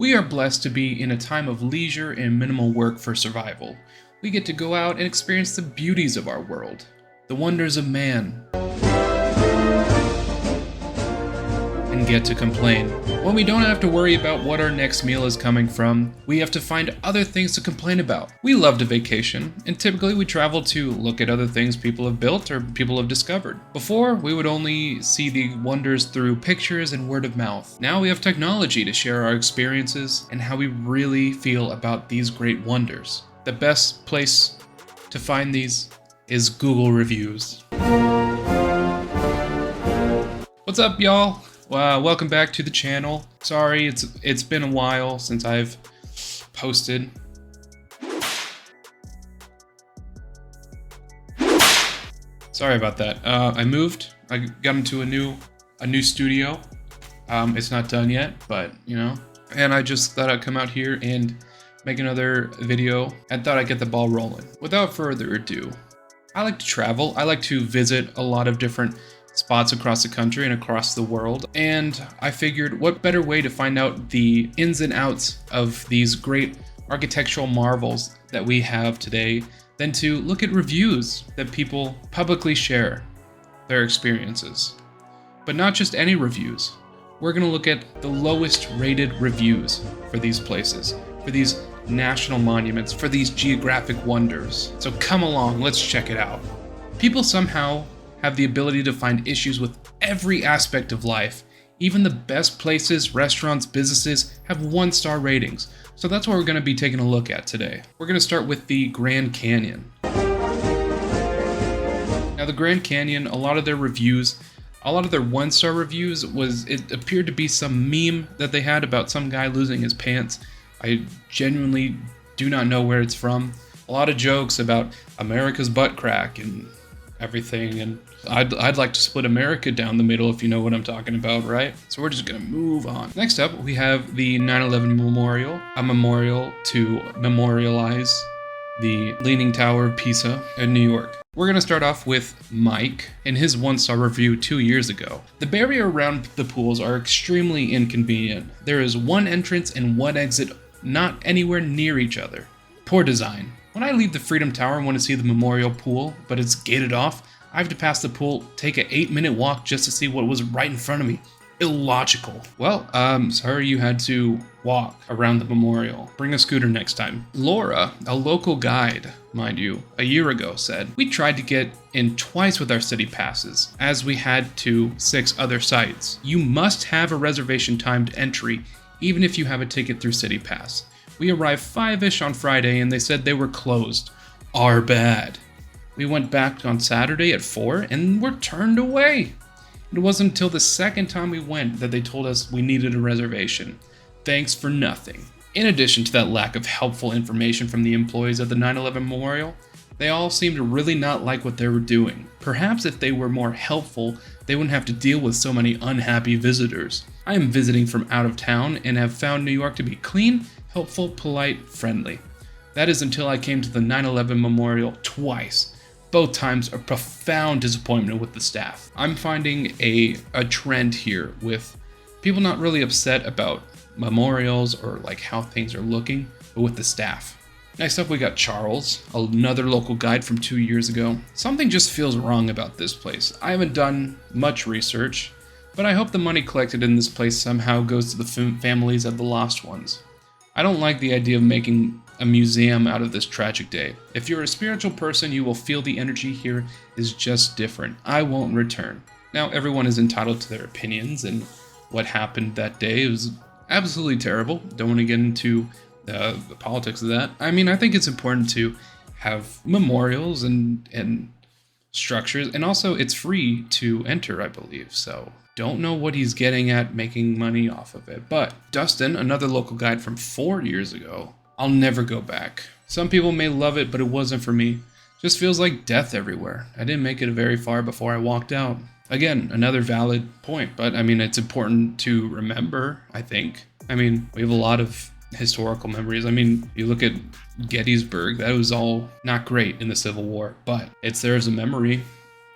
We are blessed to be in a time of leisure and minimal work for survival. We get to go out and experience the beauties of our world, the wonders of man, and get to complain. When we don't have to worry about what our next meal is coming from, we have to find other things to complain about. We love to vacation, and typically we travel to look at other things people have built or people have discovered. Before, we would only see the wonders through pictures and word of mouth. Now we have technology to share our experiences and how we really feel about these great wonders. The best place to find these is Google reviews. What's up, y'all? Welcome back to the channel. Sorry, it's been a while since I've posted. Sorry about that. I moved. I got into a new studio. It's not done yet, but you know. And I just thought I'd come out here and make another video. I thought I'd get the ball rolling. Without further ado, I like to travel. I like to visit a lot of different spots across the country and across the world, and I figured what better way to find out the ins and outs of these great architectural marvels that we have today than to look at reviews that people publicly share their experiences. But not just any reviews. We're going to look at the lowest rated reviews for these places, for these national monuments, for these geographic wonders. So come along, let's check it out. People somehow have the ability to find issues with every aspect of life. Even the best places, restaurants, businesses have 1-star ratings. So that's what we're going to be taking a look at today. We're going to start with the Grand Canyon. Now the Grand Canyon, a lot of their 1-star reviews it appeared to be some meme that they had about some guy losing his pants. I genuinely do not know where it's from. A lot of jokes about America's butt crack and everything, and I'd like to split America down the middle, if you know what I'm talking about, right? So we're just gonna move on. Next up, we have the 9/11 Memorial, a memorial to memorialize the Leaning Tower of Pisa in New York. We're gonna start off with Mike and his 1-star review 2 years ago. The barrier around the pools are extremely inconvenient. There is one entrance and one exit, not anywhere near each other. Poor design. When I leave the Freedom Tower and want to see the memorial pool, but it's gated off, I have to pass the pool, take an 8-minute walk just to see what was right in front of me. Illogical. Well, sorry you had to walk around the memorial. Bring a scooter next time. Laura, a local guide, mind you, a year ago said, "We tried to get in twice with our city passes, as we had to 6 other sites. You must have a reservation timed entry, even if you have a ticket through City Pass. We arrived 5-ish on Friday and they said they were closed. Our bad. We went back on Saturday at 4 and were turned away. It wasn't until the second time we went that they told us we needed a reservation. Thanks for nothing." In addition to that lack of helpful information from the employees of the 9/11 Memorial, they all seemed to really not like what they were doing. Perhaps if they were more helpful, they wouldn't have to deal with so many unhappy visitors. I am visiting from out of town and have found New York to be clean, helpful, polite, friendly. That is until I came to the 9/11 Memorial twice. Both times a profound disappointment with the staff. I'm finding a trend here with people not really upset about memorials or like how things are looking, but with the staff. Next up we got Charles, another local guide from 2 years ago. "Something just feels wrong about this place. I haven't done much research, but I hope the money collected in this place somehow goes to the families of the lost ones. I don't like the idea of making a museum out of this tragic day. If you're a spiritual person, you will feel the energy here is just different. I won't return." Now, everyone is entitled to their opinions, and what happened that day was absolutely terrible. Don't want to get into the politics of that. I mean, I think it's important to have memorials and structures, and also it's free to enter, I believe, so don't know what he's getting at making money off of it. But Dustin, another local guide from 4 years ago, "I'll never go back. Some people may love it, but it wasn't for me. Just feels like death everywhere. I didn't make it very far before I walked out." Again, another valid point, but I mean, it's important to remember, I think. I mean, we have a lot of historical memories. I mean, you look at Gettysburg, that was all not great in the Civil War, but it's there as a memory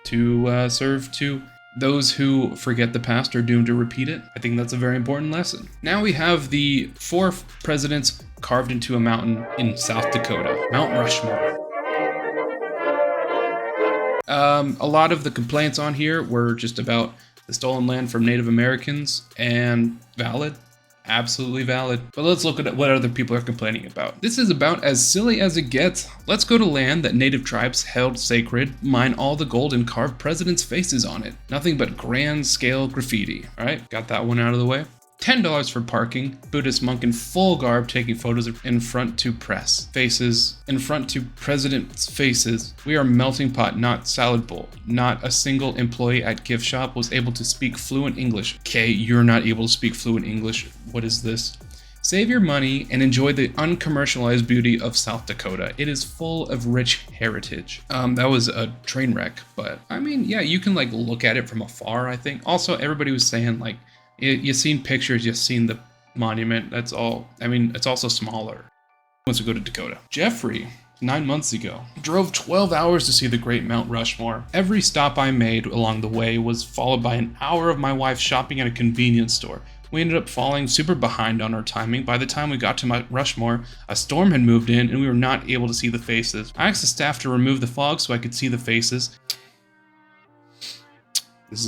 to serve to Those who forget the past are doomed to repeat it. I think that's a very important lesson. Now we have the 4 presidents carved into a mountain in South Dakota, Mount Rushmore. A lot of the complaints on here were just about the stolen land from Native Americans, and valid. Absolutely valid. But let's look at what other people are complaining about. This is about as silly as it gets. Let's go to land that native tribes held sacred, mine all the gold, and carve presidents' faces on it. Nothing but grand scale graffiti. All right, got that one out of the way. $10 for parking. Buddhist monk in full garb taking photos in front to press. Faces. In front to president's faces. We are melting pot, not salad bowl. Not a single employee at gift shop was able to speak fluent English. Okay, you're not able to speak fluent English. What is this? Save your money and enjoy the uncommercialized beauty of South Dakota. It is full of rich heritage. That was a train wreck, but I mean, yeah, you can like look at it from afar, I think. Also, everybody was saying like, you've seen pictures, you've seen the monument, that's all. I mean, it's also smaller. Once we go to Dakota. Jeffrey, 9 months ago, drove 12 hours to see the great Mount Rushmore. Every stop I made along the way was followed by an hour of my wife shopping at a convenience store. We ended up falling super behind on our timing. By the time we got to Mount Rushmore, a storm had moved in and we were not able to see the faces. I asked the staff to remove the fog so I could see the faces. This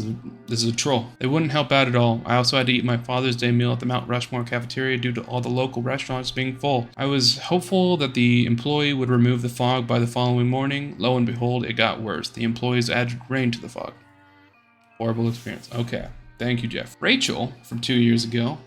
is a troll. They wouldn't help out at all. I also had to eat my Father's Day meal at the Mount Rushmore cafeteria due to all the local restaurants being full. I was hopeful that the employee would remove the fog by the following morning. Lo and behold, it got worse. The employees added rain to the fog. Horrible experience. Okay. Thank you, Jeff. Rachel, from 2 years ago.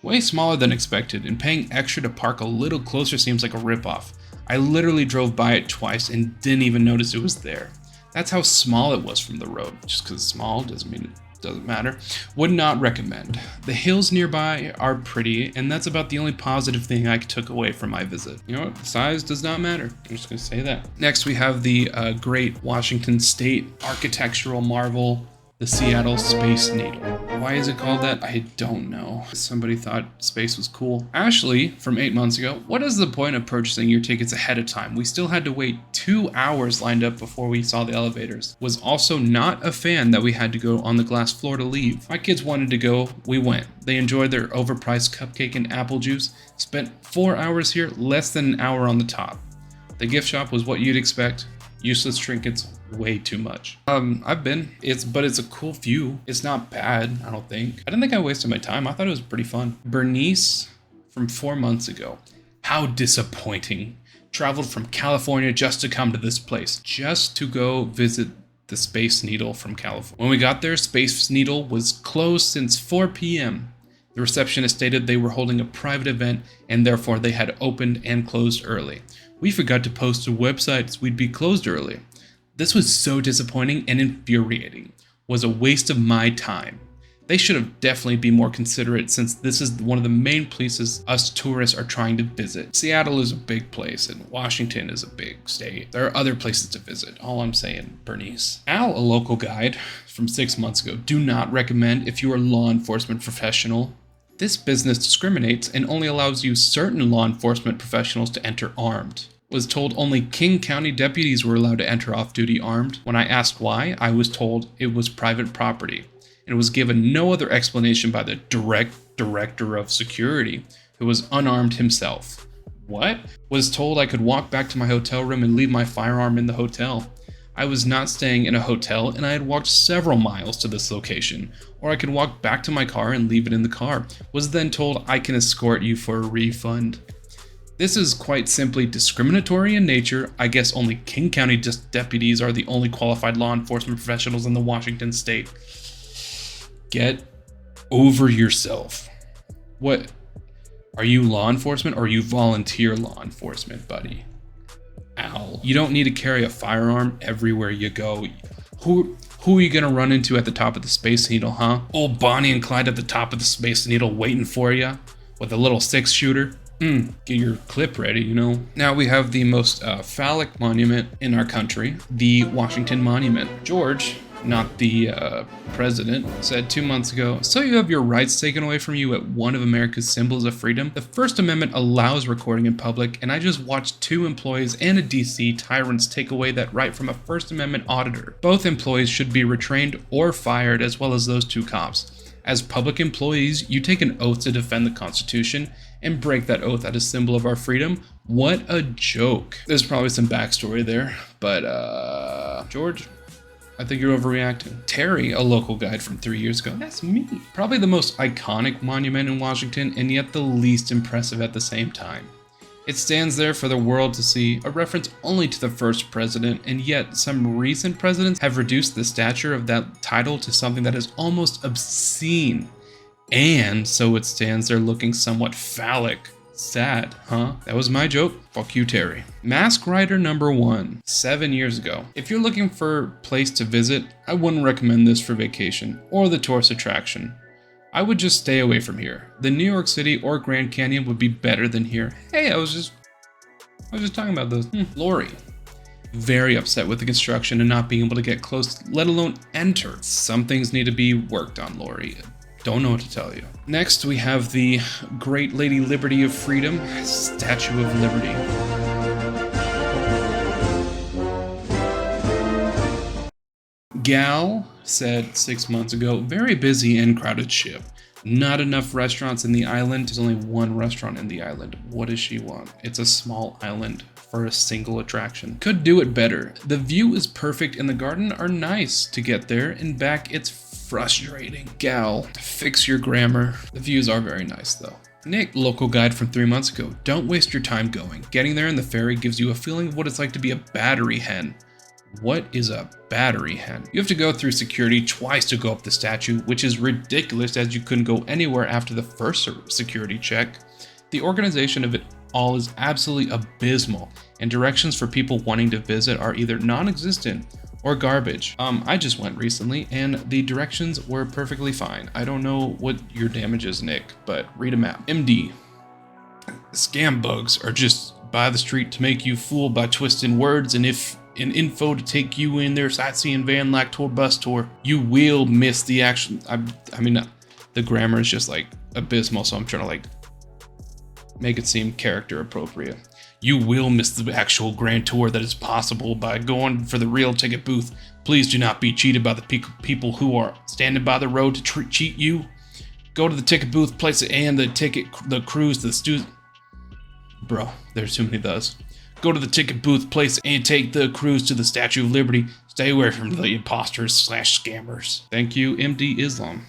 Way smaller than expected, and paying extra to park a little closer seems like a ripoff. I literally drove by it twice and didn't even notice it was there. That's how small it was from the road. Just because it's small doesn't mean it doesn't matter. Would not recommend. The hills nearby are pretty, and that's about the only positive thing I took away from my visit. You know what? Size does not matter. I'm just going to say that. Next, we have the great Washington State architectural marvel, the Seattle Space Needle. Why is it called that? I don't know. Somebody thought space was cool. Ashley, from 8 months ago, what is the point of purchasing your tickets ahead of time? We still had to wait 2 hours lined up before we saw the elevators. Was also not a fan that we had to go on the glass floor to leave. My kids wanted to go, we went. They enjoyed their overpriced cupcake and apple juice. Spent 4 hours here, less than an hour on the top. The gift shop was what you'd expect. Useless trinkets, way too much. I've been. But it's a cool view. It's not bad, I don't think. I didn't think I wasted my time. I thought it was pretty fun. Bernice, from 4 months ago. How disappointing. Traveled from California just to come to this place. Just to go visit the Space Needle from California. When we got there, Space Needle was closed since 4 p.m. The receptionist stated they were holding a private event and therefore they had opened and closed early. We forgot to post to websites we'd be closed early. This was so disappointing and infuriating. Was a waste of my time. They should have definitely been more considerate since this is one of the main places us tourists are trying to visit. Seattle is a big place and Washington is a big state. There are other places to visit. All I'm saying, Bernice. Al, a local guide from 6 months ago. Do not recommend if you are a law enforcement professional. This business discriminates and only allows you certain law enforcement professionals to enter armed. Was told only King County deputies were allowed to enter off-duty armed. When I asked why, I was told it was private property, and was given no other explanation by the director of security, who was unarmed himself. What? Was told I could walk back to my hotel room and leave my firearm in the hotel. I was not staying in a hotel and I had walked several miles to this location, or I could walk back to my car and leave it in the car. Was then told I can escort you for a refund. This is quite simply discriminatory in nature. I guess only King County deputies are the only qualified law enforcement professionals in the Washington state. Get over yourself. What? Are you law enforcement or are you volunteer law enforcement, buddy? Ow. You don't need to carry a firearm everywhere you go. Who are you gonna run into at the top of the Space Needle, huh? Old Bonnie and Clyde at the top of the Space Needle waiting for you with a little 6-shooter? Get your clip ready, you know. Now we have the most phallic monument in our country, the Washington Monument. George, not the president, said 2 months ago, "So you have your rights taken away from you at one of America's symbols of freedom? The First Amendment allows recording in public, and I just watched 2 employees and a DC tyrants take away that right from a First Amendment auditor. Both employees should be retrained or fired, as well as those 2 cops. As public employees, you take an oath to defend the Constitution and break that oath at a symbol of our freedom. What a joke." There's probably some backstory there, but George, I think you're overreacting. Terry, a local guide from 3 years ago. That's me. Probably the most iconic monument in Washington, and yet the least impressive at the same time. It stands there for the world to see, a reference only to the first president, and yet some recent presidents have reduced the stature of that title to something that is almost obscene. And so it stands there looking somewhat phallic. Sad, huh? That was my joke. Fuck you, Terry. Mask Rider number 1, 7 years ago. If you're looking for a place to visit, I wouldn't recommend this for vacation or the tourist attraction. I would just stay away from here. The New York City or Grand Canyon would be better than here. Hey, I was just talking about those. Lori. Very upset with the construction and not being able to get close, let alone enter. Some things need to be worked on, Lori. Don't know what to tell you. Next, we have the Great Lady Liberty of Freedom, Statue of Liberty. Gal said 6 months ago, "Very busy and crowded ship. Not enough restaurants in the island. There's only 1 restaurant in the island. What does she want? It's a small island for a single attraction. Could do it better. The view is perfect and the garden are nice to get there and back. It's frustrating. Gal, fix your grammar. The views are very nice though." Nick, local guide from 3 months ago. "Don't waste your time going. Getting there in the ferry gives you a feeling of what it's like to be a battery hen." What is a battery hen? You have to go through security twice to go up the statue, which is ridiculous as you couldn't go anywhere after the first security check. The organization of it all is absolutely abysmal, and directions for people wanting to visit are either non-existent or garbage. I just went recently and the directions were perfectly fine. I don't know what your damage is, Nick, but read a map. MD. "Scam bugs are just by the street to make you fool by twisting words and info to take you in their sightseeing van like tour bus tour. You will miss the action." I mean, the grammar is just like abysmal, so I'm trying to like make it seem character appropriate. "You will miss the actual grand tour that is possible by going for the real ticket booth. Please do not be cheated by the people who are standing by the road to cheat you. Go to the ticket booth, place it, and the cruise to the student." Bro, there's too many those. "Go to the ticket booth, place, and take the cruise to the Statue of Liberty. Stay away from the imposters/scammers. Thank you, MD Islam."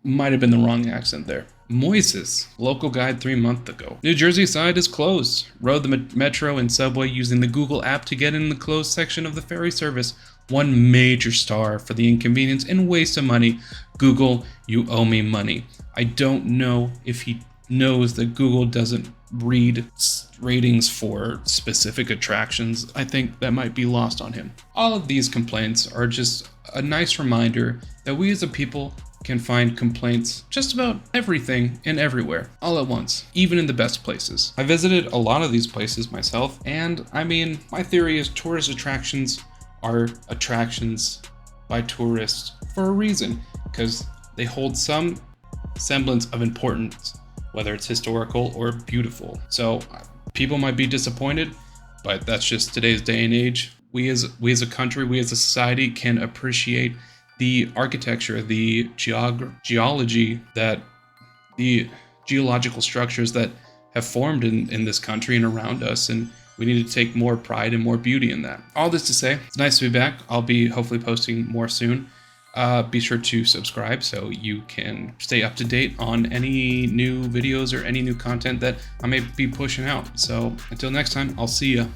Might have been the wrong accent there. Moises, local guide 3 months ago. "New Jersey side is closed. Rode the metro and subway using the Google app to get in the closed section of the ferry service. 1 major star for the inconvenience and waste of money. Google, you owe me money." I don't know if he knows that Google doesn't read ratings for specific attractions. I think that might be lost on him. All of these complaints are just a nice reminder that we as a people can find complaints just about everything and everywhere all at once, even in the best places. I visited a lot of these places myself, and I mean, my theory is tourist attractions are attractions by tourists for a reason, because they hold some semblance of importance, whether it's historical or beautiful. So people might be disappointed, but that's just today's day and age. We as a country, we as a society can appreciate the architecture, the geology, the geological structures that have formed in this country and around us, and we need to take more pride and more beauty in that. All this to say, it's nice to be back. I'll be hopefully posting more soon. Be sure to subscribe so you can stay up to date on any new videos or any new content that I may be pushing out. So until next time, I'll see ya.